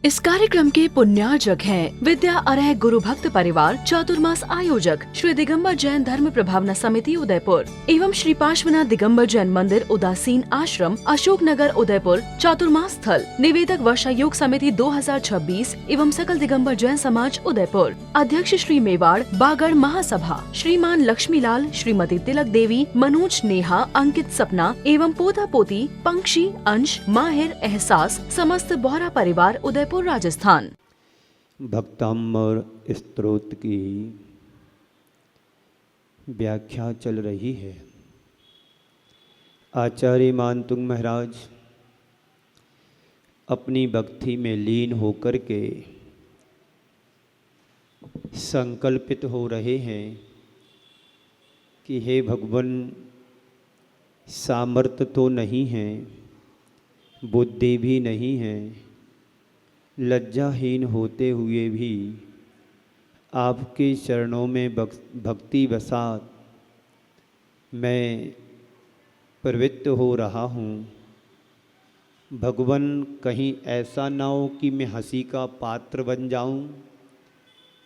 इस कार्यक्रम के पुण्यार्जक हैं विद्या अरह गुरु भक्त परिवार चातुर्मास आयोजक श्री दिगंबर जैन धर्म प्रभावना समिति उदयपुर एवं श्री पार्श्वनाथ दिगंबर जैन मंदिर उदासीन आश्रम अशोक नगर उदयपुर चातुर्मास स्थल निवेदक वर्षा योग समिति 2026 एवं सकल दिगंबर जैन समाज उदयपुर अध्यक्ष श्री मेवाड़ बागड़ महासभा श्रीमान लक्ष्मीलाल श्रीमती तिलक देवी मनोज नेहा अंकित सपना एवं पोता पोती पंक्षी अंश माहिर एहसास समस्त बोहरा परिवार उदयपुर राजस्थान। भक्तामृ स्तोत्र की व्याख्या चल रही है। आचार्य मानतुंग महाराज अपनी भक्ति में लीन होकर के संकल्पित हो रहे हैं कि हे भगवान, सामर्थ्य तो नहीं है, बुद्धि भी नहीं है, लज्जाहीन होते हुए भी आपके चरणों में भक्ति वसात मैं प्रवृत्त हो रहा हूँ। भगवान, कहीं ऐसा ना हो कि मैं हंसी का पात्र बन जाऊँ।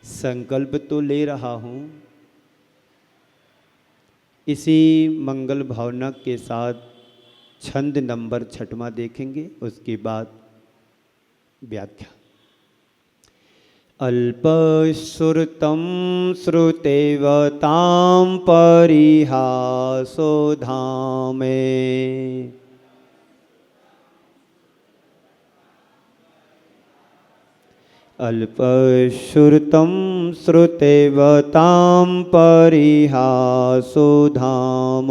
संकल्प तो ले रहा हूँ। इसी मंगल भावना के साथ छंद नंबर 6वां देखेंगे, उसके बाद व्याख्या। अल्पश्रुतं श्रुतेवतां परिहासो धामे अल्पश्रुतं श्रुतेवतां परिहासो धाम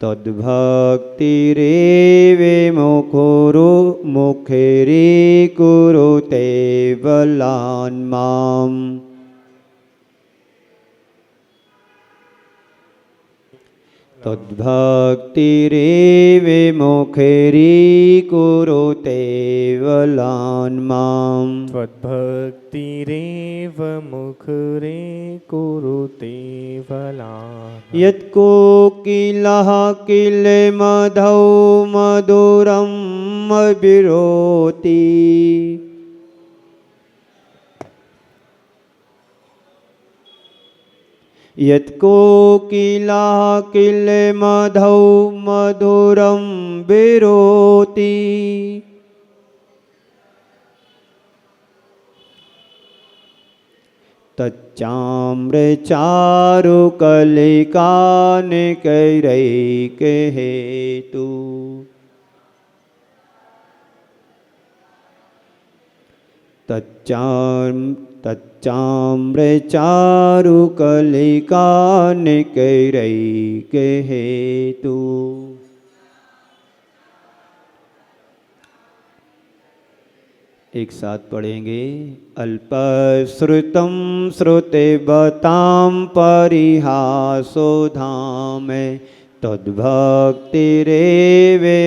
तद्भक्तिरेवे मुखेरी कुरुते बलान्माम् तद्भक्तिरेवे मुखेरी कुरुते बलान्माम् त्वद्भक्तिरेव मुखरे कुरुते बलान् यत्कोकिलः किलमधौ मधुरं अविरोति यत्कोकिलः किलमधौ मधुरं विरोति तच्चारुकलिकानिकैरैकहेतु तच्चारुकलिकानिकैरैकहेतु। एक साथ पढ़ेंगे। अल्पश्रुतं श्रुतेवतां परिहासो धाम तद्भक्तिरेवे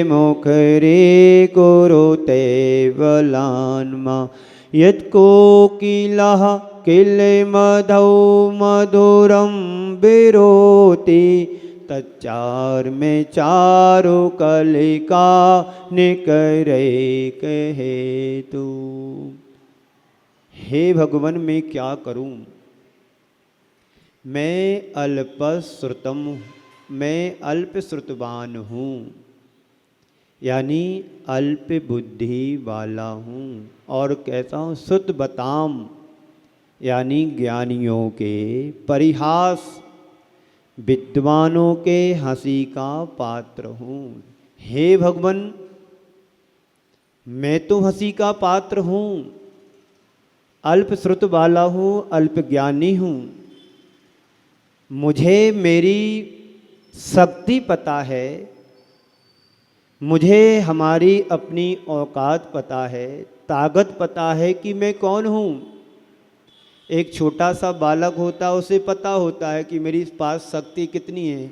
मुखरी कुरुते बलान्मा यत्कोकिलः किलमधौ मधुरं विरोति तच्चार में चारुकलिका निकरैकहेतु। हे भगवान, मैं क्या करूं? मैं अल्प श्रुतवान हूँ, यानी अल्प बुद्धि वाला हूँ। और कैसा हूँ? श्रुतवताम, यानी ज्ञानियों के परिहास, विद्वानों के हंसी का पात्र हूँ। हे भगवान, मैं तो हंसी का पात्र हूँ, अल्प श्रुत वाला हूँ, अल्प ज्ञानी हूँ। मुझे मेरी शक्ति पता है, मुझे हमारी अपनी औकात पता है, ताकत पता है कि मैं कौन हूँ। एक छोटा सा बालक होता है, उसे पता होता है कि मेरी पास शक्ति कितनी है।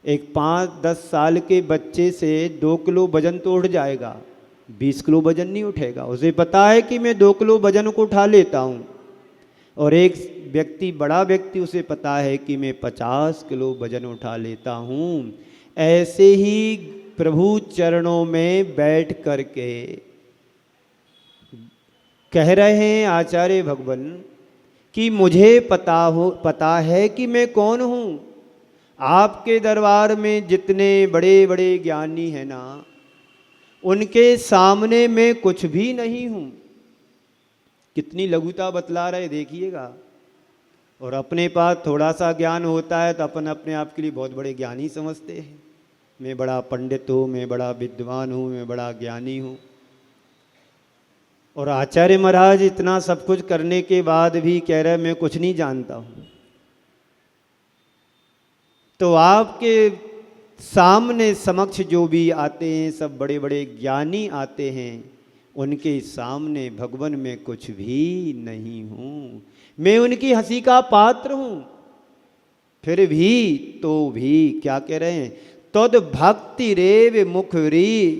एक 5-10 साल के बच्चे से 2 किलो वजन तो उठ जाएगा, 20 किलो वजन नहीं उठेगा। उसे पता है कि मैं 2 किलो वजन को उठा लेता हूँ। और एक व्यक्ति, बड़ा व्यक्ति, उसे पता है कि मैं 50 किलो वजन उठा लेता हूँ। ऐसे ही प्रभु चरणों में बैठ करके कह रहे हैं आचार्य भगवान कि मुझे पता है कि मैं कौन हूँ। आपके दरबार में जितने बड़े बड़े ज्ञानी हैं ना, उनके सामने मैं कुछ भी नहीं हूँ। कितनी लघुता बतला रहे देखिएगा। और अपने पास थोड़ा सा ज्ञान होता है तो अपन अपने आप के लिए बहुत बड़े ज्ञानी समझते हैं। मैं बड़ा पंडित हूँ, मैं बड़ा विद्वान हूँ, मैं बड़ा ज्ञानी हूँ। और आचार्य महाराज इतना सब कुछ करने के बाद भी कह रहे मैं कुछ नहीं जानता हूँ। तो आपके सामने समक्ष जो भी आते हैं, सब बड़े बड़े ज्ञानी आते हैं, उनके सामने भगवान में कुछ भी नहीं हूँ। मैं उनकी हंसी का पात्र हूँ। फिर भी तो भी क्या कह रहे हैं, तद भक्ति रेव मुखरी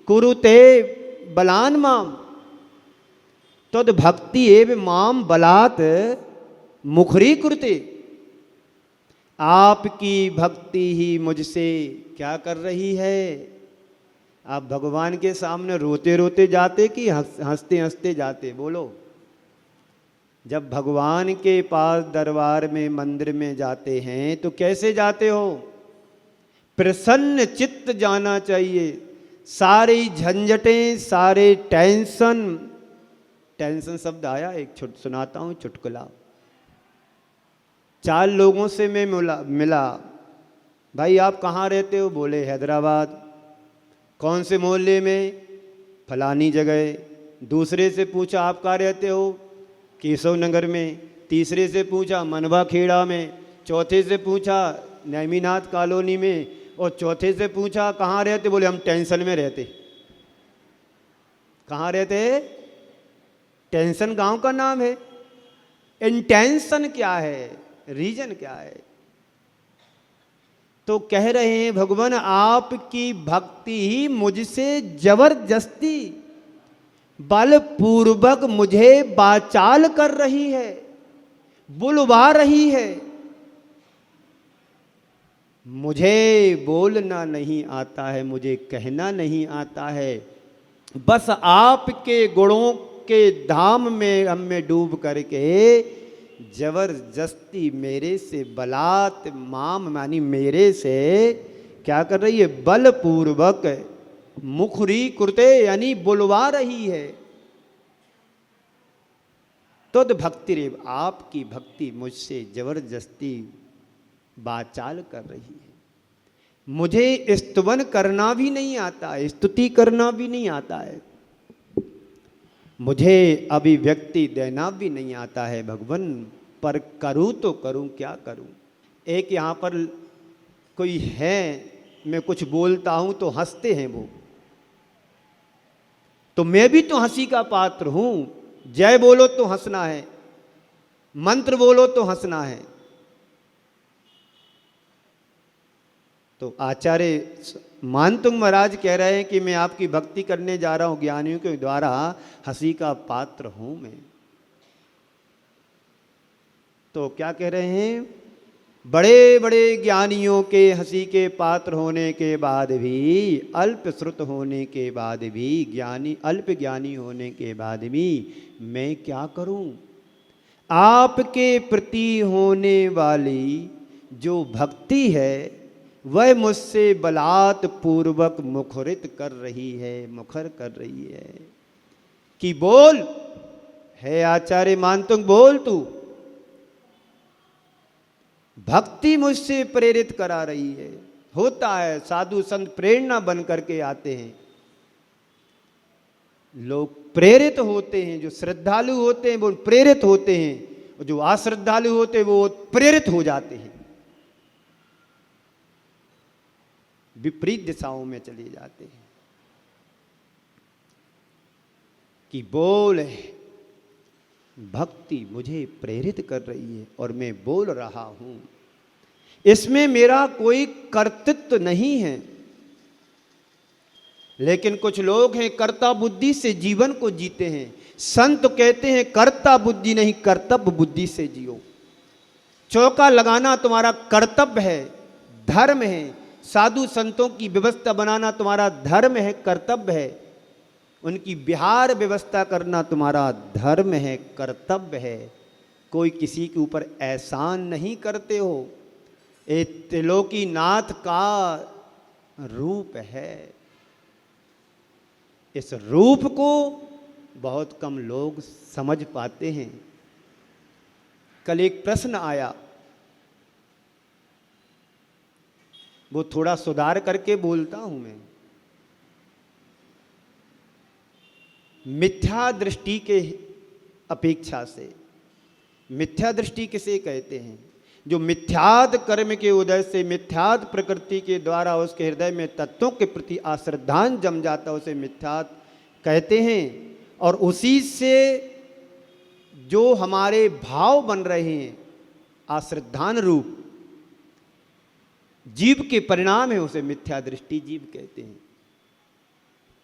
कुरुते बलान माम। तद भक्ति एव माम बलात मुखरी कुरुते। आपकी भक्ति ही मुझसे क्या कर रही है। आप भगवान के सामने रोते रोते जाते कि हंसते हंसते जाते, बोलो। जब भगवान के पास दरबार में मंदिर में जाते हैं तो कैसे जाते हो, प्रसन्न चित्त जाना चाहिए। सारी झंझटें, सारे टेंशन शब्द आया, एक सुनाता हूँ चुटकुला। 4 लोगों से मैं मिला। भाई आप कहाँ रहते हो, बोले हैदराबाद। कौन से मोहल्ले में, फलानी जगह। दूसरे से पूछा आप कहाँ रहते हो, केशव नगर में। तीसरे से पूछा मनवा खेड़ा में। चौथे से पूछा नैमीनाथ कॉलोनी में। और चौथे से पूछा कहाँ रहते, बोले हम टेंशन में रहते। कहाँ रहते, टेंशन गांव का नाम है। इंटेंशन क्या है, रीजन क्या है। तो कह रहे हैं भगवान आपकी भक्ति ही मुझसे जबरदस्ती बलपूर्वक मुझे बाचाल कर रही है, बुलवा रही है। मुझे बोलना नहीं आता है, मुझे कहना नहीं आता है। बस आपके गुणों के धाम में हम में डूब करके जबरदस्ती मेरे से बलात् माम मानी मेरे से क्या कर रही है, बलपूर्वक मुखरी कुरते यानी बुलवा रही है। तद भक्ति रेव, आपकी भक्ति मुझसे जबरदस्ती बाचाल कर रही है। मुझे स्तुवन करना भी नहीं आता है, स्तुति करना भी नहीं आता है, मुझे अभिव्यक्ति देना भी नहीं आता है भगवान। पर करूँ तो करूँ क्या करूँ। एक यहाँ पर कोई है, मैं कुछ बोलता हूँ तो हंसते हैं वो, तो मैं भी तो हंसी का पात्र हूँ। जय बोलो तो हंसना है, मंत्र बोलो तो हंसना है। तो आचार्य मानतुंग महाराज कह रहे हैं कि मैं आपकी भक्ति करने जा रहा हूं, ज्ञानियों के द्वारा हंसी का पात्र हूं मैं। तो क्या कह रहे हैं, बड़े बड़े ज्ञानियों के हंसी के पात्र होने के बाद भी, अल्प श्रुत होने के बाद भी, ज्ञानी अल्प ज्ञानी होने के बाद भी मैं क्या करूं। आपके प्रति होने वाली जो भक्ति है वह मुझसे बलात् पूर्वक मुखरित कर रही है, मुखर कर रही है। कि बोल है आचार्य मानतुंग, बोल तू। भक्ति मुझसे प्रेरित करा रही है। होता है साधु संत प्रेरणा बन करके आते हैं, लोग प्रेरित होते हैं। जो श्रद्धालु होते हैं वो प्रेरित होते हैं, और जो अश्रद्धालु होते हैं वो प्रेरित हो जाते हैं, विपरीत दिशाओं में चले जाते हैं। कि बोल भक्ति मुझे प्रेरित कर रही है और मैं बोल रहा हूं। इसमें मेरा कोई कर्तृत्व नहीं है। लेकिन कुछ लोग हैं कर्ता बुद्धि से जीवन को जीते हैं। संत कहते हैं कर्ता बुद्धि नहीं, कर्तव्य बुद्धि से जियो। चौका लगाना तुम्हारा कर्तव्य है, धर्म है, साधु संतों की व्यवस्था बनाना तुम्हारा धर्म है, कर्तव्य है। उनकी विहार व्यवस्था करना तुम्हारा धर्म है, कर्तव्य है। कोई किसी के ऊपर एहसान नहीं करते हो। ये त्रिलोकीनाथ का रूप है। इस रूप को बहुत कम लोग समझ पाते हैं। कल एक प्रश्न आया, वो थोड़ा सुधार करके बोलता हूं मैं। मिथ्या दृष्टि के अपेक्षा से, मिथ्या दृष्टि किसे कहते हैं? जो मिथ्यात कर्म के उदय से, मिथ्यात प्रकृति के द्वारा उसके हृदय में तत्वों के प्रति आश्रद्धान जम जाता, उसे मिथ्यात कहते हैं। और उसी से जो हमारे भाव बन रहे हैं आश्रद्धान रूप, जीव के परिणाम है, उसे मिथ्या दृष्टि जीव कहते हैं।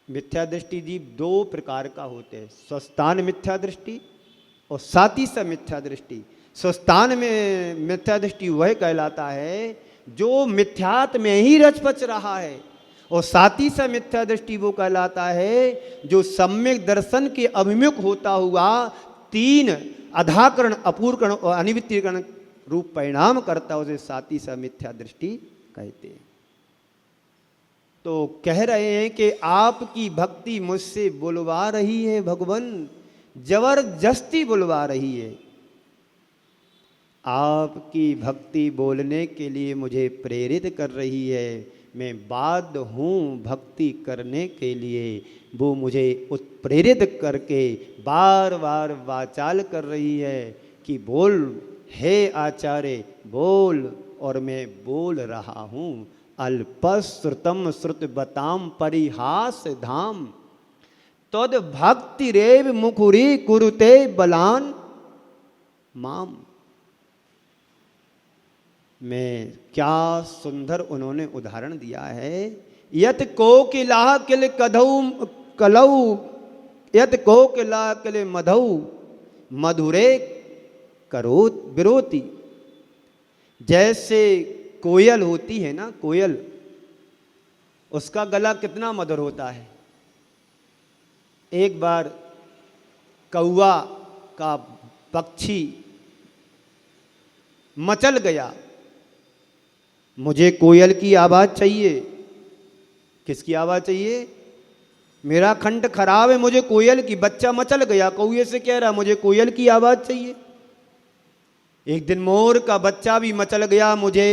मिथ्या दृष्टि जीव दो प्रकार का होते हैं, स्वस्थान मिथ्या दृष्टि और सातिश मिथ्या दृष्टि। स्वस्थान में मिथ्या दृष्टि वह कहलाता है जो मिथ्यात में ही रचपच रहा है, और सातिश मिथ्या दृष्टि वो कहलाता है जो सम्यक दर्शन के अभिमुख होता हुआ तीन अधाकरण, अपूर्वकरण और अनिवृत्तिकरण रूप परिणाम करता, उसे सातिश मिथ्या दृष्टि कहते हैं। तो कह रहे हैं कि आपकी भक्ति मुझसे बुलवा रही है भगवान, जबरदस्ती बुलवा रही है। आपकी भक्ति बोलने के लिए मुझे प्रेरित कर रही है। मैं बाध्य हूँ भक्ति करने के लिए। वो मुझे उत्प्रेरित करके बार बार वाचाल कर रही है कि बोल हे आचार्य बोल, और मैं बोल रहा हूँ। अल्पश्रुतम श्रुतबताम परिहास धाम तद भक्ति रेव मुखुरी कुरुते बलान माम। में क्या सुंदर उन्होंने उदाहरण दिया है। यत कोकिला किल कधौ कलौ, यत कोकिला किल मधौ मधुरे करो विरोती। जैसे कोयल होती है ना, कोयल, उसका गला कितना मधुर होता है। एक बार कौवा का पक्षी मचल गया, मुझे कोयल की आवाज चाहिए। किसकी आवाज चाहिए? मेरा कंठ खराब है, मुझे कोयल की। बच्चा मचल गया, कौए से कह रहा मुझे कोयल की आवाज चाहिए। एक दिन मोर का बच्चा भी मचल गया, मुझे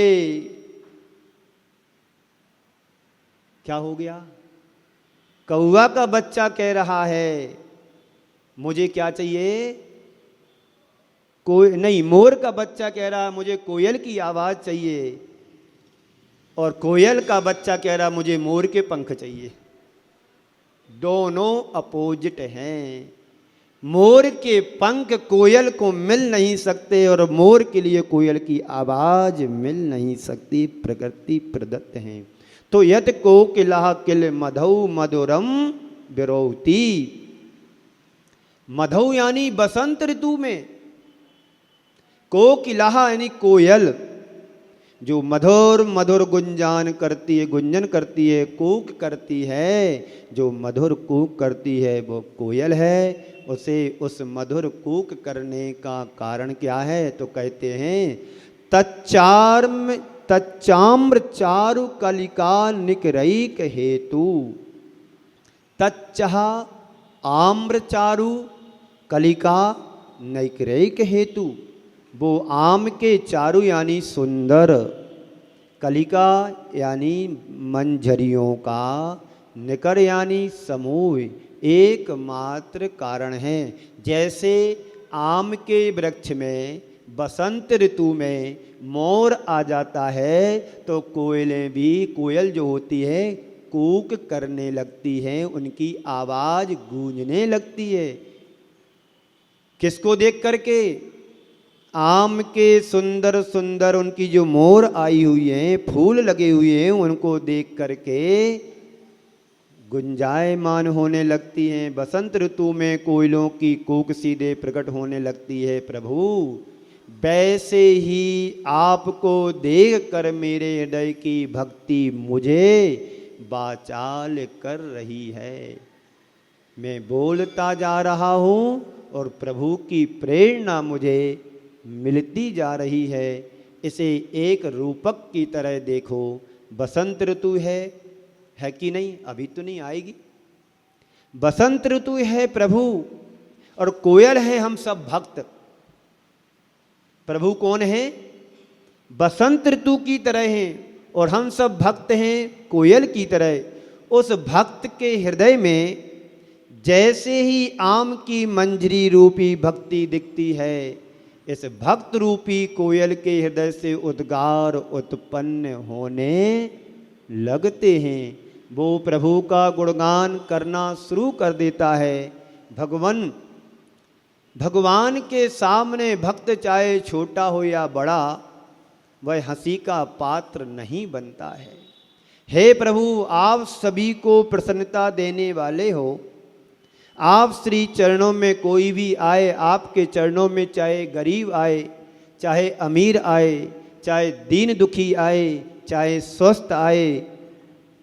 क्या हो गया? कौवा का बच्चा कह रहा है मुझे क्या चाहिए? कोई नहीं, मोर का बच्चा कह रहा मुझे कोयल की आवाज चाहिए, और कोयल का बच्चा कह रहा मुझे मोर के पंख चाहिए। दोनों अपोजिट हैं। मोर के पंख कोयल को मिल नहीं सकते, और मोर के लिए कोयल की आवाज मिल नहीं सकती। प्रकृति प्रदत्त हैं। तो यत कोकिला किल मधौ मधुरम विरोती। मधौ यानी बसंत ऋतु में, कोकिला यानी कोयल जो मधुर मधुर गुंजान करती है, गुंजन करती है, कूक करती है। जो मधुर कूक करती है वो कोयल है। उसे उस मधुर कूक करने का कारण क्या है? तो कहते हैं तच्चाम्र चारु कलिका निकरैक हेतु। तच्चह आम्र चारु कलिका निकरैक हेतु। वो आम के चारु यानी सुंदर, कलिका यानी मंजरियों का, निकर यानी समूह, एकमात्र कारण है। जैसे आम के वृक्ष में बसंत ऋतु में मोर आ जाता है, तो कोयलें भी, कोयल जो होती है कूक करने लगती हैं, उनकी आवाज गूंजने लगती है। किसको देख करके? आम के सुंदर सुंदर उनकी जो मोर आई हुई हैं, फूल लगे हुए हैं, उनको देख करके गुंजायमान होने लगती हैं। बसंत ऋतु में कोयलों की कूक सीधे प्रकट होने लगती है। प्रभु वैसे ही आपको देख कर मेरे हृदय की भक्ति मुझे वाचाल कर रही है। मैं बोलता जा रहा हूँ और प्रभु की प्रेरणा मुझे मिलती जा रही है। इसे एक रूपक की तरह देखो। बसंत ऋतु है कि नहीं? अभी तो नहीं आएगी। बसंत ऋतु है प्रभु, और कोयल है हम सब भक्त। प्रभु कौन है? बसंत ऋतु की तरह हैं और हम सब भक्त हैं कोयल की तरह। उस भक्त के हृदय में जैसे ही आम की मंजरी रूपी भक्ति दिखती है, इस भक्त रूपी कोयल के हृदय से उद्गार उत्पन्न होने लगते हैं। वो प्रभु का गुणगान करना शुरू कर देता है। भगवान के सामने भक्त चाहे छोटा हो या बड़ा, वह हंसी का पात्र नहीं बनता है। हे प्रभु, आप सभी को प्रसन्नता देने वाले हो। आप श्री चरणों में कोई भी आए, आपके चरणों में चाहे गरीब आए, चाहे अमीर आए, चाहे दीन दुखी आए, चाहे स्वस्थ आए,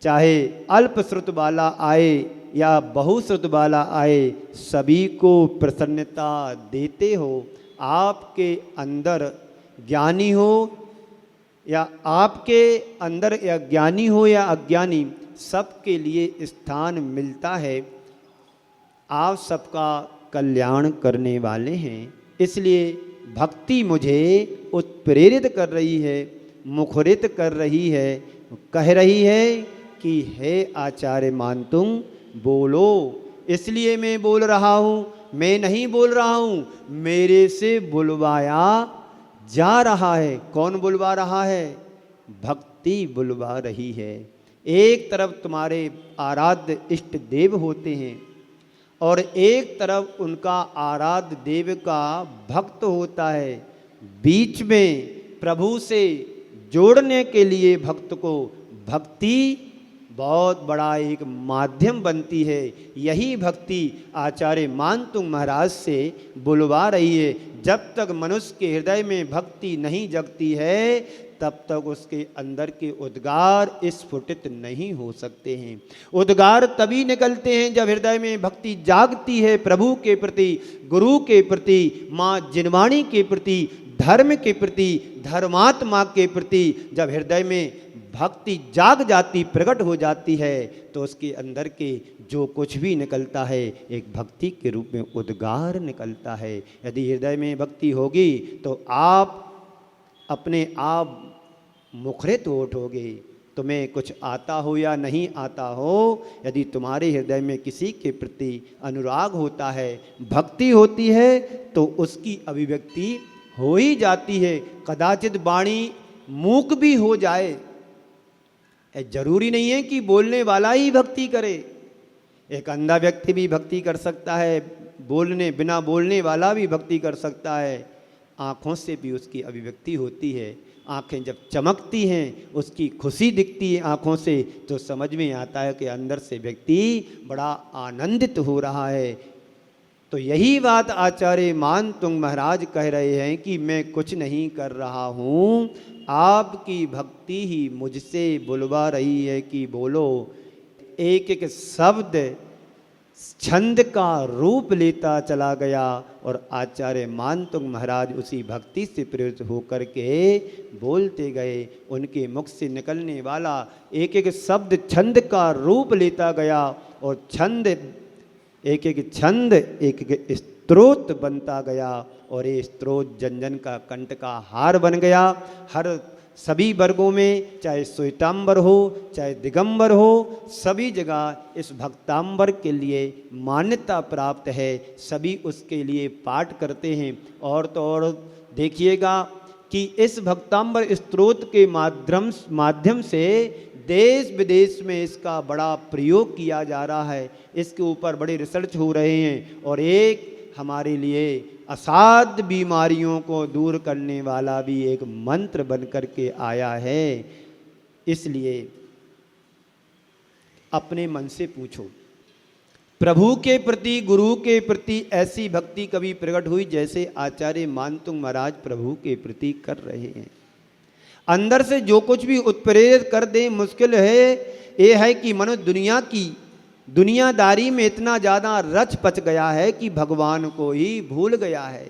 चाहे अल्प श्रुत वाला आए या बहुश्रुत वाला आए, सभी को प्रसन्नता देते हो। आपके अंदर ज्ञानी हो या आपके अंदर या ज्ञानी हो या अज्ञानी, सबके लिए स्थान मिलता है। आप सबका कल्याण करने वाले हैं। इसलिए भक्ति मुझे उत्प्रेरित कर रही है, मुखरित कर रही है, कह रही है कि हे आचार्य मानतुम बोलो। इसलिए मैं बोल रहा हूँ, मैं नहीं बोल रहा हूँ, मेरे से बुलवाया जा रहा है। कौन बुलवा रहा है? भक्ति बुलवा रही है। एक तरफ तुम्हारे आराध्य इष्ट देव होते हैं और एक तरफ उनका आराध्य देव का भक्त होता है। बीच में प्रभु से जोड़ने के लिए भक्त को भक्ति बहुत बड़ा एक माध्यम बनती है। यही भक्ति आचार्य मानतुंग महाराज से बुलवा रही है। जब तक मनुष्य के हृदय में भक्ति नहीं जगती है, तब तक उसके अंदर के उद्गार स्फुटित नहीं हो सकते हैं। उद्गार तभी निकलते हैं जब हृदय में भक्ति जागती है प्रभु के प्रति, गुरु के प्रति, माँ जिनवाणी के प्रति, धर्म के प्रति, धर्मात्मा के प्रति। जब हृदय में भक्ति जाग जाती, प्रकट हो जाती है, तो उसके अंदर के जो कुछ भी निकलता है एक भक्ति के रूप में उद्गार निकलता है। यदि हृदय में भक्ति होगी तो आप अपने आप मुखरित हो उठोगे। तुम्हें कुछ आता हो या नहीं आता हो, यदि तुम्हारे हृदय में किसी के प्रति अनुराग होता है, भक्ति होती है, तो उसकी अभिव्यक्ति हो ही जाती है। कदाचित वाणी मूक भी हो जाए, जरूरी नहीं है कि बोलने वाला ही भक्ति करे। एक अंधा व्यक्ति भी भक्ति कर सकता है, बिना बोलने वाला भी भक्ति कर सकता है। आँखों से भी उसकी अभिव्यक्ति होती है। आँखें जब चमकती हैं, उसकी खुशी दिखती है आँखों से, तो समझ में आता है कि अंदर से व्यक्ति बड़ा आनंदित हो रहा है। तो यही बात आचार्य मानतुंग महाराज कह रहे हैं कि मैं कुछ नहीं कर रहा हूँ, आपकी भक्ति ही मुझसे बुलवा रही है कि बोलो। एक एक शब्द छंद का रूप लेता चला गया और आचार्य मानतुंग महाराज उसी भक्ति से प्रेरित होकर के बोलते गए। उनके मुख से निकलने वाला एक एक शब्द छंद का रूप लेता गया और एक एक छंद एक एक स्त्रोत बनता गया और ये स्त्रोत जन जन का कंठ का हार बन गया। हर सभी वर्गों में, चाहे श्वेतांबर हो चाहे दिगंबर हो, सभी जगह इस भक्तांबर के लिए मान्यता प्राप्त है। सभी उसके लिए पाठ करते हैं। और तो और देखिएगा कि इस भक्तांबर स्तोत्र के माध्यम से देश विदेश में इसका बड़ा प्रयोग किया जा रहा है। इसके ऊपर बड़े रिसर्च हो रहे हैं और एक हमारे लिए असाध्य बीमारियों को दूर करने वाला भी एक मंत्र बन कर के आया है। इसलिए अपने मन से पूछो, प्रभु के प्रति, गुरु के प्रति ऐसी भक्ति कभी प्रकट हुई जैसे आचार्य मानतुंग महाराज प्रभु के प्रति कर रहे हैं। अंदर से जो कुछ भी उत्प्रेरित कर दे मुश्किल है। ये है कि मनुष्य दुनिया की दुनियादारी में इतना ज़्यादा रच पच गया है कि भगवान को ही भूल गया है।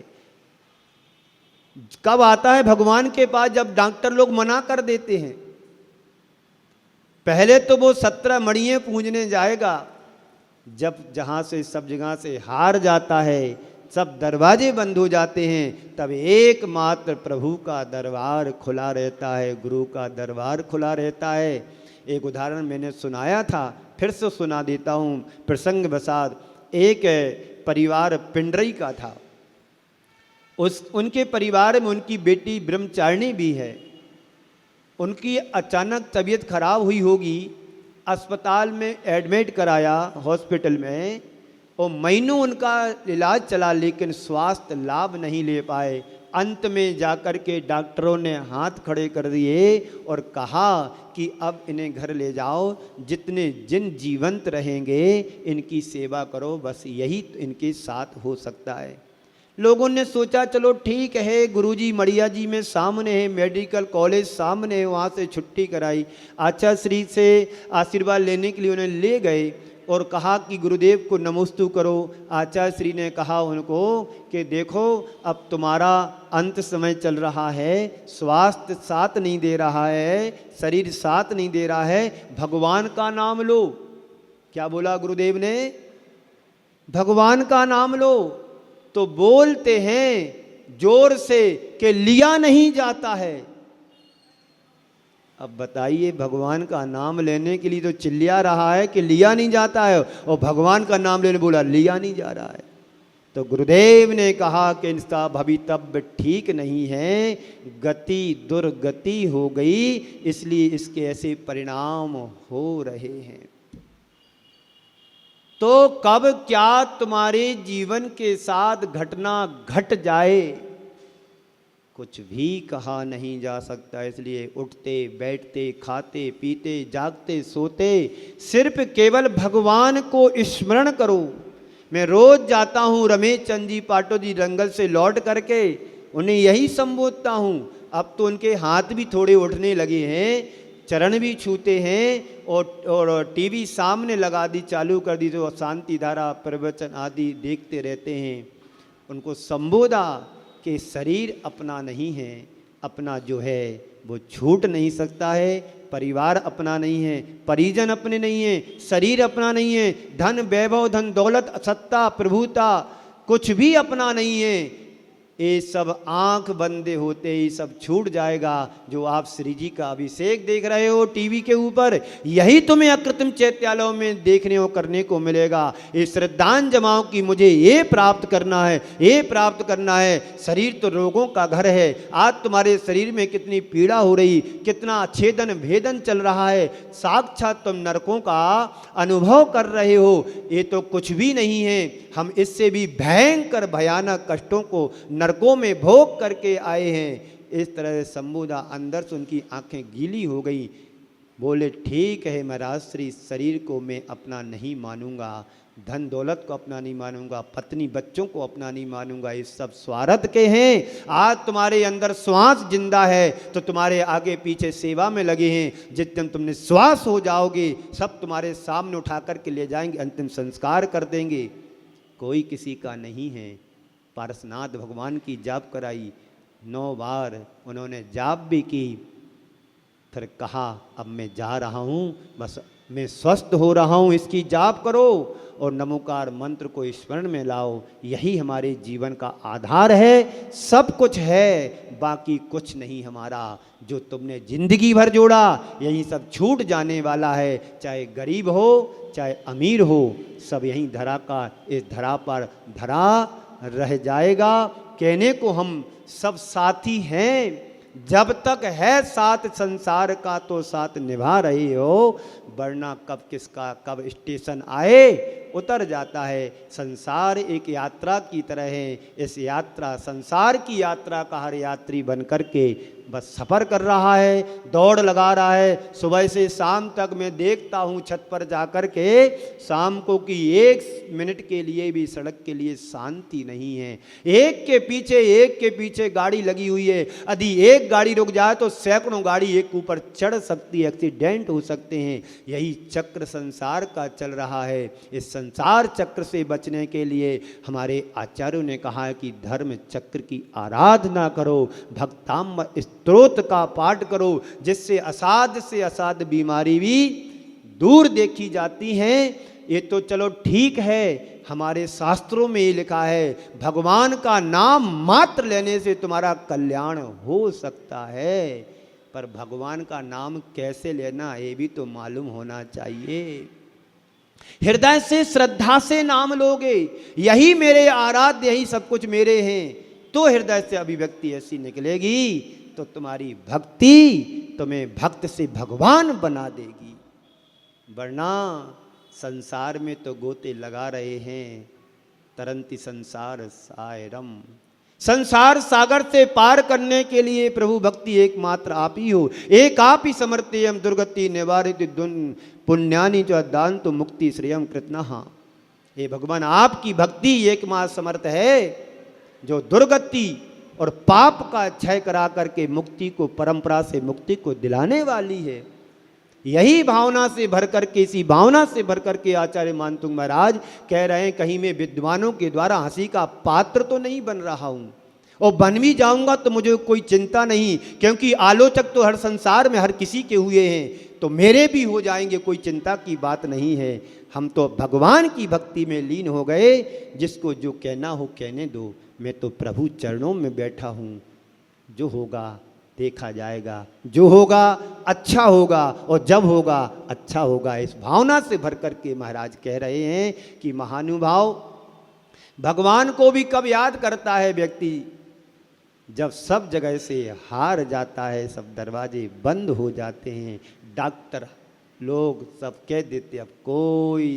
कब आता है भगवान के पास? जब डॉक्टर लोग मना कर देते हैं। पहले तो वो 17 मणिये पूजने जाएगा, जब जहाँ से सब जगह से हार जाता है, सब दरवाजे बंद हो जाते हैं, तब एकमात्र प्रभु का दरबार खुला रहता है, गुरु का दरबार खुला रहता है। एक उदाहरण मैंने सुनाया था, फिर से सुना देता हूँ प्रसंग वसात। एक परिवार पिंडरी का था। उनके परिवार में उनकी बेटी ब्रह्मचारिणी भी है। उनकी अचानक तबीयत खराब हुई होगी, अस्पताल में एडमिट कराया हॉस्पिटल में, और महीनों उनका इलाज चला, लेकिन स्वास्थ्य लाभ नहीं ले पाए। अंत में जाकर के डॉक्टरों ने हाथ खड़े कर दिए और कहा कि अब इन्हें घर ले जाओ, जितने जिन जीवंत रहेंगे इनकी सेवा करो, बस यही इनके साथ हो सकता है। लोगों ने सोचा चलो ठीक है, गुरुजी मड़िया जी में सामने है, मेडिकल कॉलेज सामने है, वहाँ से छुट्टी कराई। आचार्य श्री से आशीर्वाद लेने के लिए उन्हें ले गए और कहा कि गुरुदेव को नमोस्तु करो। आचार्य श्री ने कहा उनको कि देखो अब तुम्हारा अंत समय चल रहा है, स्वास्थ्य साथ नहीं दे रहा है, शरीर साथ नहीं दे रहा है, भगवान का नाम लो। क्या बोला गुरुदेव ने? भगवान का नाम लो। तो बोलते हैं जोर से कि लिया नहीं जाता है। अब बताइए, भगवान का नाम लेने के लिए तो चिल्ला रहा है कि लिया नहीं जाता है, और भगवान का नाम लेने बोला लिया नहीं जा रहा है। तो गुरुदेव ने कहा कि इसका भवितव्य ठीक नहीं है, गति दुर्गति हो गई, इसलिए इसके ऐसे परिणाम हो रहे हैं। तो कब क्या तुम्हारे जीवन के साथ घटना घट जाए कुछ भी कहा नहीं जा सकता। इसलिए उठते बैठते खाते पीते जागते सोते सिर्फ केवल भगवान को स्मरण करो। मैं रोज जाता हूँ रमेश चंद जी पाटो जी जंगल से लौट करके उन्हें यही संबोधता हूँ। अब तो उनके हाथ भी थोड़े उठने लगे हैं, चरण भी छूते हैं, और टीवी सामने लगा दी, चालू कर दी तो शांति धारा प्रवचन आदि देखते रहते हैं। उनको संबोधा कि शरीर अपना नहीं है, अपना जो है वो छूट नहीं सकता है, परिवार अपना नहीं है, परिजन अपने नहीं है, शरीर अपना नहीं है, धन वैभव धन दौलत सत्ता प्रभुता कुछ भी अपना नहीं है। ये सब आंख बंदे होते ही सब छूट जाएगा। जो आप श्री जी का अभिषेक देख रहे हो टीवी के ऊपर, यही तुम्हें अकृत्रिम चैत्यालयों में देखने और करने को मिलेगा। ये श्रद्धान जमाओ कि मुझे ये प्राप्त करना है, ये प्राप्त करना है। शरीर तो रोगों का घर है। आज तुम्हारे शरीर में कितनी पीड़ा हो रही, कितना छेदन भेदन चल रहा है, साक्षात तुम नरकों का अनुभव कर रहे हो। ये तो कुछ भी नहीं है, हम इससे भी भयंकर भयानक कष्टों को नरकों में भोग करके आए हैं। इस तरह से संबोधा। अंदर से उनकी आंखें गीली हो गई। बोले ठीक है महाराज श्री, शरीर को मैं अपना नहीं मानूंगा, धन दौलत को अपना नहीं मानूंगा, पत्नी बच्चों को अपना नहीं मानूंगा, ये सब स्वार्थ के हैं। आज तुम्हारे अंदर श्वास जिंदा है तो तुम्हारे आगे पीछे सेवा में लगे हैं। जिस दिन तुमने श्वास हो जाओगे सब तुम्हारे सामने उठा करके ले जाएंगे, अंतिम संस्कार कर देंगे। कोई किसी का नहीं है। पारसनाथ भगवान की जाप कराई, 9 बार उन्होंने जाप भी की। फिर कहा अब मैं जा रहा हूँ, बस मैं स्वस्थ हो रहा हूँ, इसकी जाप करो और नमोकार मंत्र को स्मरण में लाओ। यही हमारे जीवन का आधार है। सब कुछ है, बाकी कुछ नहीं हमारा। जो तुमने जिंदगी भर जोड़ा यही सब छूट जाने वाला है। चाहे गरीब हो चाहे अमीर हो, सब यहीं धरा का इस धरा पर धरा रह जाएगा। कहने को हम सब साथी हैं, जब तक है साथ संसार का तो साथ निभा रहे हो, वरना कब किसका कब स्टेशन आए उतर जाता है। संसार एक यात्रा की तरह है। इस यात्रा, संसार की यात्रा का हर यात्री बन करके बस सफ़र कर रहा है, दौड़ लगा रहा है। सुबह से शाम तक मैं देखता हूँ छत पर जा कर के शाम को कि 1 मिनट के लिए भी सड़क के लिए शांति नहीं है। एक के पीछे गाड़ी लगी हुई है। यदि एक गाड़ी रुक जाए तो सैकड़ों गाड़ी एक ऊपर चढ़ सकती है, एक्सीडेंट हो सकते हैं। यही चक्र संसार का चल रहा है। इस संसार चक्र से बचने के लिए हमारे आचार्यों ने कहा है कि धर्म चक्र की आराधना करो, भक्ताम स्तोत्र का पाठ करो, जिससे असाध्य से असाध्य बीमारी भी दूर देखी जाती हैं। ये तो चलो ठीक है, हमारे शास्त्रों में ये लिखा है भगवान का नाम मात्र लेने से तुम्हारा कल्याण हो सकता है, पर भगवान का नाम कैसे लेना ये भी तो मालूम होना चाहिए। हृदय से श्रद्धा से नाम लोगे, यही मेरे आराध्य, यही सब कुछ मेरे हैं, तो हृदय से अभिव्यक्ति ऐसी निकलेगी तो तुम्हारी भक्ति तुम्हें भक्त से भगवान बना देगी। वरना संसार में तो गोते लगा रहे हैं, तरंती संसार सायरम। संसार सागर से पार करने के लिए प्रभु भक्ति एकमात्र आप ही हो। एक आप ही समर्थेयम दुर्गति निवारित पुण्यानि च दान्तु मुक्ति श्रेयम कृतनः। हे भगवान, आपकी भक्ति एकमात्र समर्थ है जो दुर्गति और पाप का क्षय करा करके मुक्ति को, परंपरा से मुक्ति को दिलाने वाली है। यही भावना से भर करके, इसी भावना से भर करके आचार्य मानतुंग महाराज कह रहे हैं कहीं मैं विद्वानों के द्वारा हंसी का पात्र तो नहीं बन रहा हूँ, और बन भी जाऊंगा तो मुझे कोई चिंता नहीं, क्योंकि आलोचक तो हर संसार में हर किसी के हुए हैं, तो मेरे भी हो जाएंगे, कोई चिंता की बात नहीं है। हम तो भगवान की भक्ति में लीन हो गए। जिसको जो कहना हो कहने दो, मैं तो प्रभु चरणों में बैठा हूँ। जो होगा देखा जाएगा, जो होगा अच्छा होगा, और जब होगा अच्छा होगा। इस भावना से भर करके महाराज कह रहे हैं कि महानुभाव, भगवान को भी कब याद करता है व्यक्ति, जब सब जगह से हार जाता है, सब दरवाजे बंद हो जाते हैं, डॉक्टर लोग सब कह देते अब कोई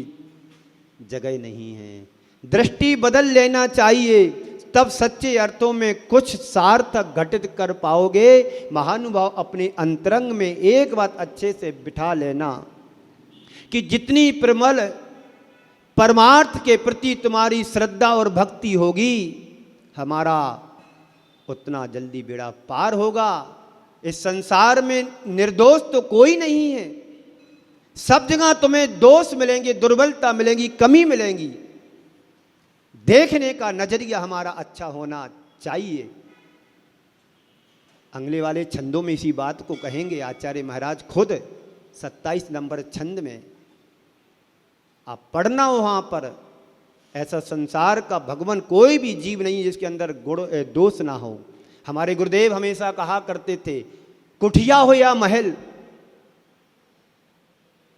जगह नहीं है। दृष्टि बदल लेना चाहिए, तब सच्चे अर्थों में कुछ सार्थक घटित कर पाओगे। महानुभाव, अपने अंतरंग में एक बात अच्छे से बिठा लेना कि जितनी प्रमल परमार्थ के प्रति तुम्हारी श्रद्धा और भक्ति होगी, हमारा उतना जल्दी बेड़ा पार होगा। इस संसार में निर्दोष तो कोई नहीं है, सब जगह तुम्हें दोष मिलेंगे, दुर्बलता मिलेंगी, कमी मिलेंगी। देखने का नजरिया हमारा अच्छा होना चाहिए। अगले वाले छंदों में इसी बात को कहेंगे आचार्य महाराज खुद। 27 नंबर छंद में आप पढ़ना वहाँ पर, ऐसा संसार का भगवान कोई भी जीव नहीं जिसके अंदर गुण दोष ना हो। हमारे गुरुदेव हमेशा कहा करते थे, कुठिया हो या महल,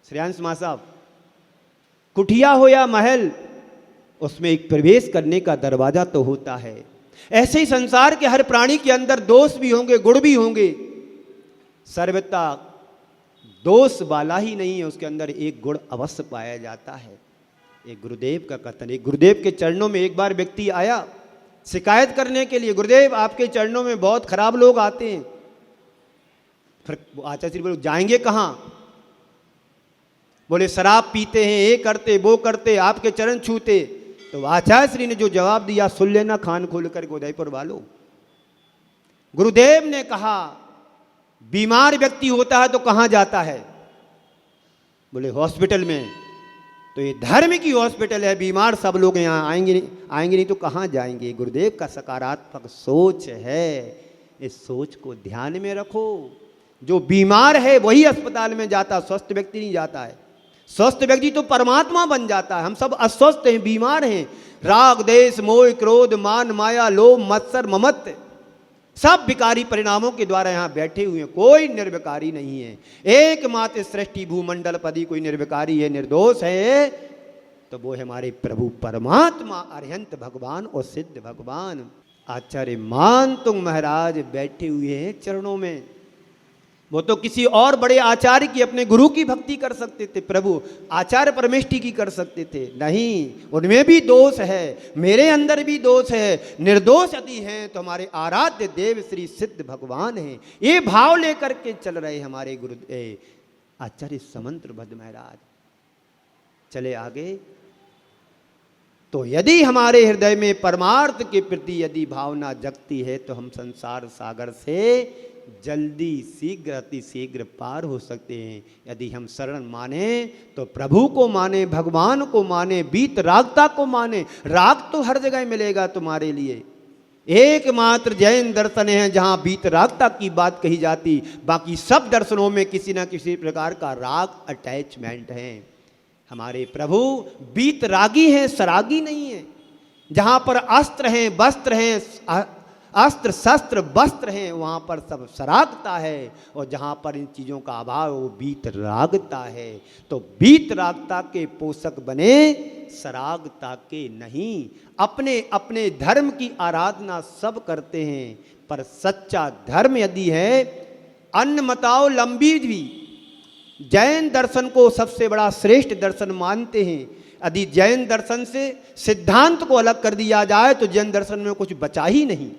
श्रेयांश मां साहब, कुठिया हो या महल, उसमें एक प्रवेश करने का दरवाजा तो होता है। ऐसे ही संसार के हर प्राणी के अंदर दोष भी होंगे, गुण भी होंगे। सर्वथा दोष वाला ही नहीं है, उसके अंदर एक गुण अवश्य पाया जाता है। एक गुरुदेव का कथन, एक गुरुदेव के चरणों में एक बार व्यक्ति आया शिकायत करने के लिए, गुरुदेव आपके चरणों में बहुत खराब लोग आते हैं। फिर आचार्य श्री बोले जाएंगे कहाँ? बोले शराब पीते हैं, ये करते वो करते, आपके चरण छूते। तो आचार्य श्री ने जो जवाब दिया सुन लेना कान खोल कर उदयपुर वालों। गुरुदेव ने कहा बीमार व्यक्ति होता है तो कहाँ जाता है? बोले हॉस्पिटल में। तो ये धर्म की हॉस्पिटल है, बीमार सब लोग यहाँ आएंगे नहीं तो कहाँ जाएंगे? गुरुदेव का सकारात्मक सोच है, इस सोच को ध्यान में रखो। जो बीमार है वही अस्पताल में जाता, स्वस्थ व्यक्ति नहीं जाता है। स्वस्थ व्यक्ति तो परमात्मा बन जाता है। हम सब अस्वस्थ हैं, बीमार हैं। राग देश मोह क्रोध मान माया लोभ मत्सर ममत्व सब विकारी परिणामों के द्वारा यहाँ बैठे हुए हैं, कोई निर्विकारी नहीं है। एकमात्र सृष्टि भूमंडल पदी कोई निर्विकारी है, निर्दोष है, तो वो है हमारे प्रभु परमात्मा अरिहंत भगवान और सिद्ध भगवान। आचार्य मानतुंग महाराज बैठे हुए हैं चरणों में। वो तो किसी और बड़े आचार्य की, अपने गुरु की भक्ति कर सकते थे, प्रभु आचार्य परमेष्टि की कर सकते थे। नहीं, उनमें भी दोष है, मेरे अंदर भी दोष है। निर्दोष यदि हैं तो हमारे आराध्य देव श्री सिद्ध भगवान हैं। ये भाव लेकर के चल रहे हमारे गुरु आचार्य समंत भद्र महाराज। चले आगे, तो यदि हमारे हृदय में परमार्थ के प्रति यदि भावना जगती है तो हम संसार सागर से जल्दी शीघ्र अति शीघ्र पार हो सकते हैं। यदि हम शरण माने तो प्रभु को माने, भगवान को माने, बीत रागता को माने। राग तो हर जगह मिलेगा तुम्हारे लिए। एकमात्र जैन दर्शन है जहाँ बीत रागता की बात कही जाती, बाकी सब दर्शनों में किसी न किसी प्रकार का राग अटैचमेंट है। हमारे प्रभु बीत रागी हैं, सरागी नहीं है। जहाँ पर अस्त्र हैं, वस्त्र हैं, अस्त्र शस्त्र वस्त्र हैं, वहाँ पर सब सरागता है। और जहाँ पर इन चीज़ों का अभाव वो बीत रागता है। तो बीत रागता के पोषक बने, सरागता के नहीं। अपने अपने धर्म की आराधना सब करते हैं, पर सच्चा धर्म यदि है, अन्न मताओ लंबी भी जैन दर्शन को सबसे बड़ा श्रेष्ठ दर्शन मानते हैं। यदि जैन दर्शन से सिद्धांत को अलग कर दिया जाए तो जैन दर्शन में कुछ बचा ही नहीं,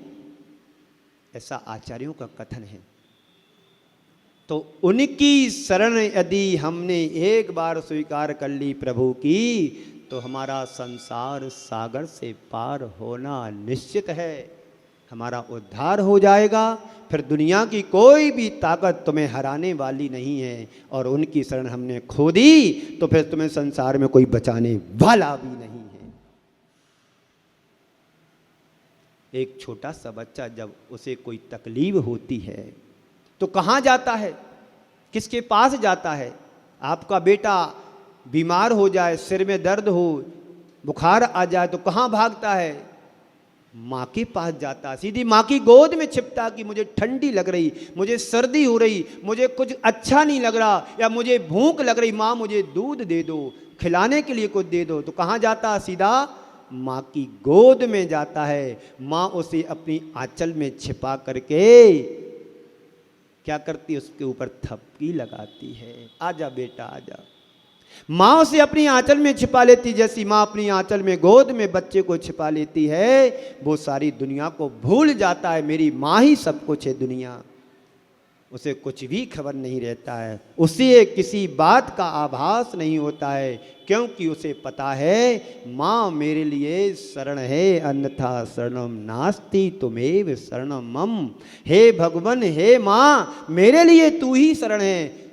ऐसा आचार्यों का कथन है। तो उनकी शरण यदि हमने एक बार स्वीकार कर ली प्रभु की, तो हमारा संसार सागर से पार होना निश्चित है। हमारा उद्धार हो जाएगा। फिर दुनिया की कोई भी ताकत तुम्हें हराने वाली नहीं है। और उनकी शरण हमने खो दी तो फिर तुम्हें संसार में कोई बचाने वाला भी नहीं है। एक छोटा सा बच्चा जब उसे कोई तकलीफ होती है तो कहाँ जाता है, किसके पास जाता है? आपका बेटा बीमार हो जाए, सिर में दर्द हो, बुखार आ जाए तो कहाँ भागता है? माँ के पास जाता, सीधी माँ की गोद में छिपता कि मुझे ठंडी लग रही, मुझे सर्दी हो रही, मुझे कुछ अच्छा नहीं लग रहा, या मुझे भूख लग रही, माँ मुझे दूध दे दो, खिलाने के लिए कुछ दे दो। तो कहाँ जाता? सीधा माँ की गोद में जाता है। माँ उसे अपनी आंचल में छिपा करके क्या करती है? उसके ऊपर थपकी लगाती है, आजा बेटा आजा। माँ उसे अपनी आंचल में छिपा लेती, जैसी माँ अपनी आंचल में गोद में बच्चे को छिपा लेती है, वो सारी दुनिया को भूल जाता है। मेरी माँ ही सब कुछ है दुनिया, उसे कुछ भी खबर नहीं रहता है, उसे किसी बात का आभास नहीं होता है, क्योंकि उसे पता है माँ मेरे लिए शरण है, अन्यथा शरणम नास्ति तुमेव शरणम मम। हे भगवान, हे माँ, मेरे लिए तू ही शरण है।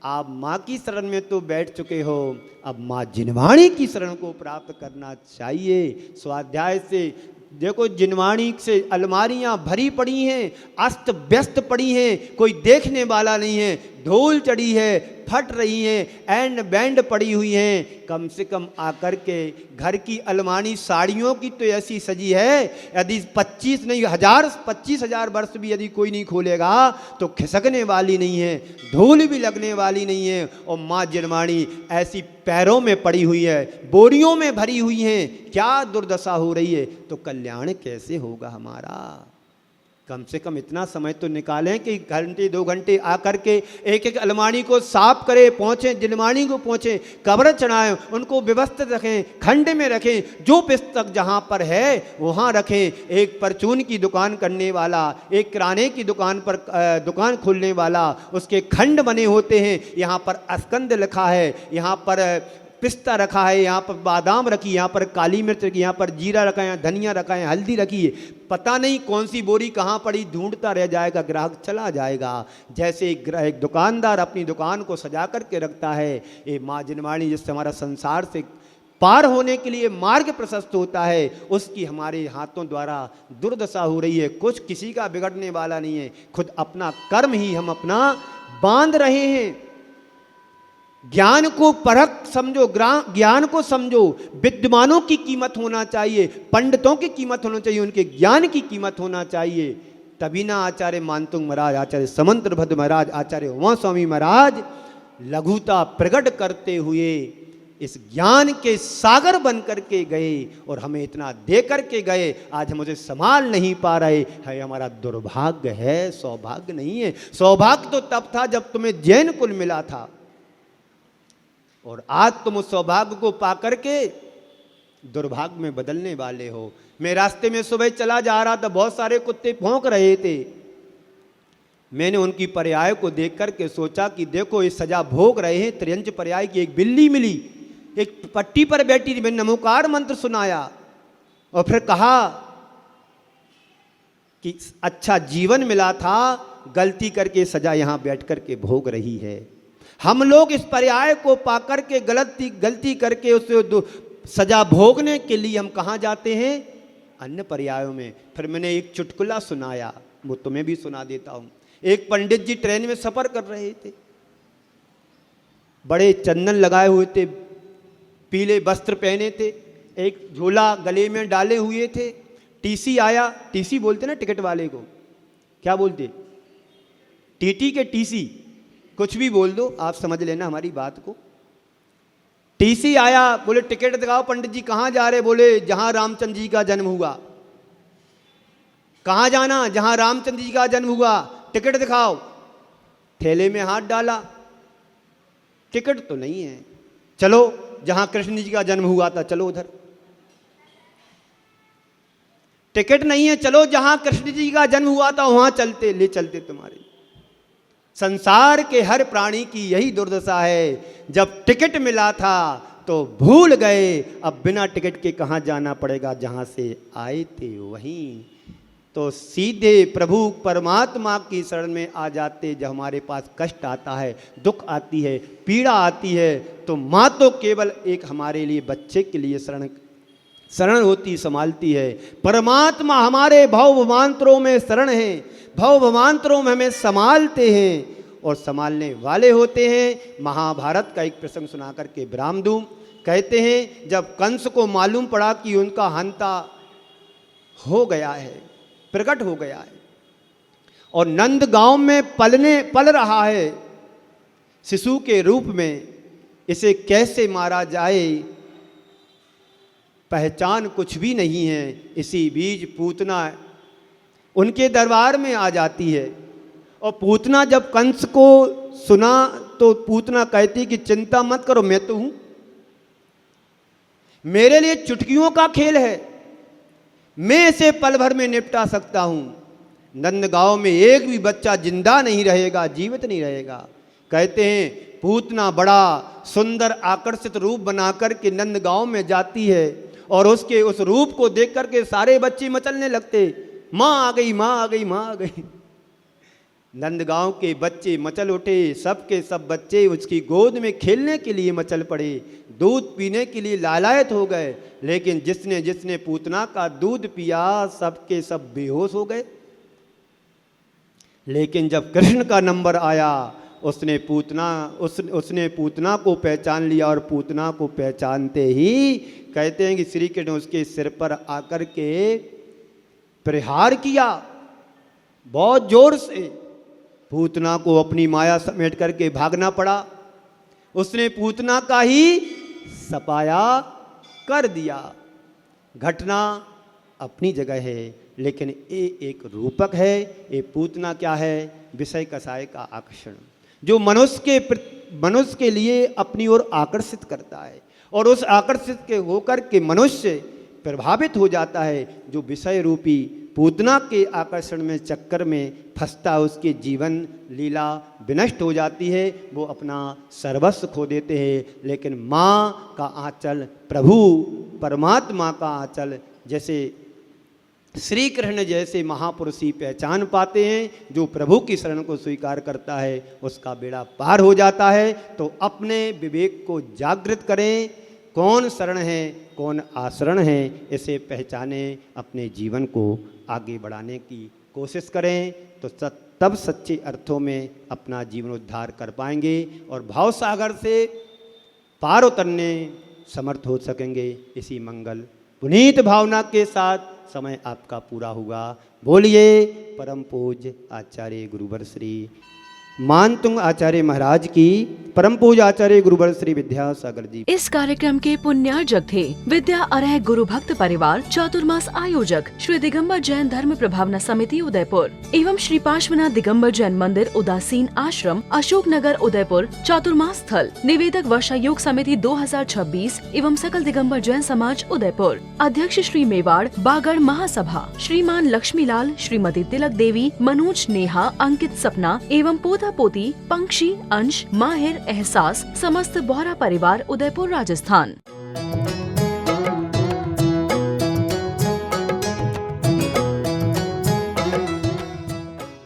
आप माँ की शरण में तो बैठ चुके हो, अब माँ जिनवाणी की शरण को प्राप्त करना चाहिए। स्वाध्याय से देखो, जिनवाणी से अलमारियाँ भरी पड़ी हैं, अस्त व्यस्त पड़ी हैं, कोई देखने वाला नहीं है, धूल चढ़ी है, फट रही हैं, एंड बैंड पड़ी हुई हैं। कम से कम आकर के घर की अलमारी साड़ियों की तो ऐसी सजी है, यदि 25,000 वर्ष भी यदि कोई नहीं खोलेगा तो खिसकने वाली नहीं है, धूल भी लगने वाली नहीं है। और माँ जिनवाणी ऐसी पैरों में पड़ी हुई है, बोरियों में भरी हुई हैं, क्या दुर्दशा हो रही है। तो कल्याण कैसे होगा हमारा? कम से कम इतना समय तो निकालें कि घंटे 2 घंटे आकर के एक एक अलमारी को साफ करें, पहुँचें, जिनवाणी को पहुँचें, कब्र चढ़ाएं, उनको व्यवस्थित रखें, खंड में रखें, जो पुस्तक जहाँ पर है वहाँ रखें। एक परचून की दुकान करने वाला, एक किराने की दुकान पर दुकान खोलने वाला, उसके खंड बने होते हैं। यहाँ पर अस्कंद लिखा है, यहाँ पर पिस्ता रखा है, यहाँ पर बादाम रखी, यहाँ पर काली मिर्च रखी, यहाँ पर जीरा रखा है, यहाँ धनिया रखा है, हल्दी रखी है। पता नहीं कौन सी बोरी कहाँ पड़ी, ढूंढता रह जाएगा, ग्राहक चला जाएगा। जैसे एक दुकानदार अपनी दुकान को सजा करके रखता है, ये माँ जिनवाणी जिससे हमारा संसार से पार होने के लिए मार्ग प्रशस्त होता है, उसकी हमारे हाथों द्वारा दुर्दशा हो रही है। कुछ किसी का बिगड़ने वाला नहीं है, खुद अपना कर्म ही हम अपना बांध रहे हैं। ज्ञान को परख समझो, ज्ञान को समझो। विद्वानों की कीमत होना चाहिए, पंडितों की कीमत होना चाहिए, उनके ज्ञान की कीमत होना चाहिए। तभी ना आचार्य मानतुंग महाराज, आचार्य समंत भद्र महाराज, आचार्य उमा स्वामी महाराज लघुता प्रकट करते हुए इस ज्ञान के सागर बन करके गए और हमें इतना दे करके गए, आज हम उसे संभाल नहीं पा रहे है। हमारा दुर्भाग्य है, सौभाग्य नहीं है। सौभाग्य तो तब था जब तुम्हें जैन कुल मिला था, और आज तुम उस सौभाग्य को पा करके दुर्भाग्य में बदलने वाले हो। मैं रास्ते में सुबह चला जा रहा था, बहुत सारे कुत्ते भौंक रहे थे। मैंने उनकी पर्याय को देख करके सोचा कि देखो ये सजा भोग रहे हैं। त्रियंच पर्याय की एक बिल्ली मिली, एक पट्टी पर बैठी थी। मैंने नमोकार मंत्र सुनाया और फिर कहा कि अच्छा जीवन मिला था, गलती करके सजा यहां बैठ करके भोग रही है। हम लोग इस पर्याय को पाकर के गलती करके उसे सजा भोगने के लिए हम कहाँ जाते हैं? अन्य पर्यायों में। फिर मैंने एक चुटकुला सुनाया, वो तुम्हें भी सुना देता हूं। एक पंडित जी ट्रेन में सफर कर रहे थे, बड़े चंदन लगाए हुए थे, पीले वस्त्र पहने थे, एक झोला गले में डाले हुए थे। टीसी आया, टीसी बोलते ना टिकट वाले को, क्या बोलते? टीटी के टीसी, कुछ भी बोल दो, आप समझ लेना हमारी बात को। टीसी आया, बोले टिकट दिखाओ पंडित जी, कहाँ जा रहे? बोले जहां रामचंद्र जी का जन्म हुआ। कहाँ जाना? जहां रामचंद्र जी का जन्म हुआ। टिकट दिखाओ। थैले में हाथ डाला, टिकट तो नहीं है। चलो जहां कृष्ण जी का जन्म हुआ था, चलो उधर। टिकट नहीं है, चलो जहां कृष्ण जी का जन्म हुआ था वहां चलते, ले चलते तुम्हारे। संसार के हर प्राणी की यही दुर्दशा है। जब टिकट मिला था तो भूल गए, अब बिना टिकट के कहाँ जाना पड़ेगा? जहाँ से आए थे वहीं। तो सीधे प्रभु परमात्मा की शरण में आ जाते। जब हमारे पास कष्ट आता है, दुख आती है, पीड़ा आती है, तो माँ तो केवल एक हमारे लिए, बच्चे के लिए शरण होती, संभालती है। परमात्मा हमारे भवभवांतरों में शरण है, भवभवांतरों में हमें संभालते हैं और संभालने वाले होते हैं। महाभारत का एक प्रसंग सुना करके विराम दूं। कहते हैं जब कंस को मालूम पड़ा कि उनका हंता हो गया है, प्रकट हो गया है, और नंद गांव में पल रहा है शिशु के रूप में, इसे कैसे मारा जाए, पहचान कुछ भी नहीं है। इसी बीच पूतना उनके दरबार में आ जाती है, और पूतना जब कंस को सुना तो पूतना कहती कि चिंता मत करो, मैं तो हूं, मेरे लिए चुटकियों का खेल है, मैं इसे पल भर में निपटा सकता हूं। नंदगांव में एक भी बच्चा जिंदा नहीं रहेगा, जीवित नहीं रहेगा। कहते हैं पूतना बड़ा सुंदर आकर्षित रूप बनाकर के नंदगांव में जाती है, और उसके उस रूप को देख करके सारे बच्चे मचलने लगते, माँ आ गई, माँ आ गई, माँ आ गई। नंदगांव के बच्चे मचल उठे, सब के सब बच्चे उसकी गोद में खेलने के लिए मचल पड़े, दूध पीने के लिए लालायत हो गए। लेकिन जिसने जिसने पूतना का दूध पिया, सबके सब बेहोश हो गए। लेकिन जब कृष्ण का नंबर आया, उसने पूतना को पहचान लिया, और पूतना को पहचानते ही कहते हैं कि श्री कृष्ण उसके सिर पर आकर के प्रहार किया बहुत जोर से। पूतना को अपनी माया समेट करके भागना पड़ा। उसने पूतना का ही सफाया कर दिया। घटना अपनी जगह है, लेकिन ये एक रूपक है। ये पूतना क्या है? विषय कसाय का आकर्षण, जो मनुष्य के लिए अपनी ओर आकर्षित करता है, और उस आकर्षित के होकर के मनुष्य प्रभावित हो जाता है। जो विषय रूपी पूतना के आकर्षण में चक्कर में फंसता, उसके जीवन लीला विनष्ट हो जाती है, वो अपना सर्वस्व खो देते हैं। लेकिन माँ का आंचल, प्रभु परमात्मा का आंचल, जैसे श्री कृष्ण जैसे महापुरुष ही पहचान पाते हैं। जो प्रभु की शरण को स्वीकार करता है उसका बेड़ा पार हो जाता है। तो अपने विवेक को जागृत करें, कौन शरण है कौन आचरण है, इसे पहचाने, अपने जीवन को आगे बढ़ाने की कोशिश करें, तो तब सच्चे अर्थों में अपना जीवन उद्धार कर पाएंगे और भाव सागर से पार उतरने समर्थ हो सकेंगे। इसी मंगल पुनीत भावना के साथ समय आपका पूरा हुआ। बोलिए परम पूज्य आचार्य गुरुवर श्री मानतुंग आचार्य महाराज की परम पूज्य आचार्य गुरुवर श्री विद्यासागर जी। इस कार्यक्रम के पुण्यार्जक थे विद्या अरह गुरु भक्त परिवार चातुर्मास आयोजक श्री दिगंबर जैन धर्म प्रभावना समिति उदयपुर एवं श्री पार्श्वनाथ दिगंबर जैन मंदिर उदासीन आश्रम अशोक नगर उदयपुर चातुर्मास स्थल निवेदक वर्षा योग समिति 2026 एवं सकल दिगंबर जैन समाज उदयपुर अध्यक्ष श्री मेवाड़ बागड़ महासभा श्रीमान लक्ष्मीलाल श्रीमती तिलक देवी मनोज नेहा अंकित सपना एवं पोता पोती पंक्षी अंश माहिर एहसास समस्त बोहरा परिवार उदयपुर राजस्थान।